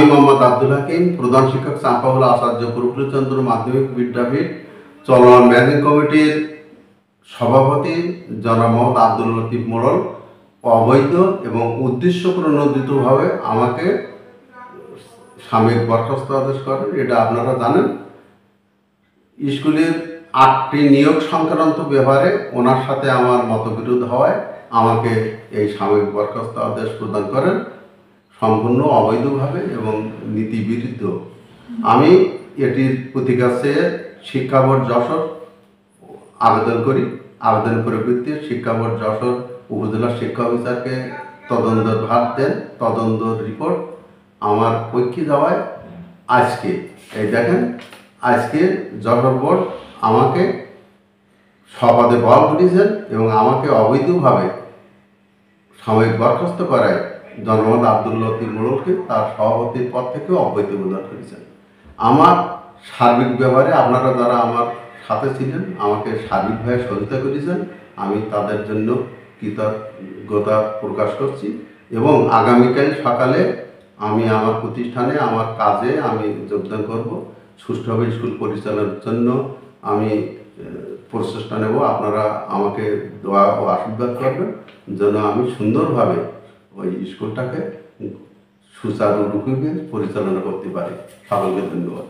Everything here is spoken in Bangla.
আমি মোহাম্মদ আব্দুল হাকিম, প্রধান শিক্ষক চাঁপাউলা আচার্য প্রফুল্লচন্দ্র মাধ্যমিক বিদ্যাপীঠ চলমান ম্যানেজিং কমিটির সভাপতি জনাব মোহাম্মদ আব্দুল লতিফ মোড়ল অবৈধ এবং উদ্দেশ্য প্রণোদিতভাবে আমাকে সাময়িক বরখাস্ত আদেশ করেন। এটা আপনারা জানেন। স্কুলের 8টি নিয়োগ সংক্রান্ত ব্যাপারে ওনার সাথে আমার মতবিরোধ হওয়ায় আমাকে এই সাময়িক বরখাস্ত আদেশ প্রদান করেন, সম্পূর্ণ অবৈধভাবে এবং নীতিবিরুদ্ধ। আমি এটির প্রতিকার চেয়ে শিক্ষা বোর্ড যশোর আবেদন করি। আবেদনের পরিপ্রেক্ষিতে শিক্ষা বোর্ড যশোর উপজেলা শিক্ষা অফিসারকে তদন্তের ভার দেন। তদন্ত রিপোর্ট আমার পক্ষে যাওয়ায় আজকে এই দেখেন, আজকে যশোর বোর্ড আমাকে সপদে বহাল করেছেন এবং আমাকে অবৈধভাবে সাময়িক বরখাস্ত করায় জনাব আব্দুল লতিফ মোড়লকে তার সভাপতির পদ থেকে অব্যাহতি প্রদান করেছেন। আমার সার্বিক ব্যাপারে আপনারা যারা আমার সাথে ছিলেন, আমাকে সার্বিকভাবে সহযোগিতা করেছেন, আমি তাদের জন্য কৃতজ্ঞতা প্রকাশ করছি। এবং আগামীকাল সকালে আমি আমার প্রতিষ্ঠানে আমার কাজে আমি যোগদান করব। সুষ্ঠুভাবে স্কুল পরিচালনার জন্য আমি প্রচেষ্টা নেব। আপনারা আমাকে দোয়া ও আশীর্বাদ করবেন যেন আমি সুন্দরভাবে ওই স্কুলটাকে সুচারুরূপে পরিচালনা করতে পারি। সকলকে ধন্যবাদ।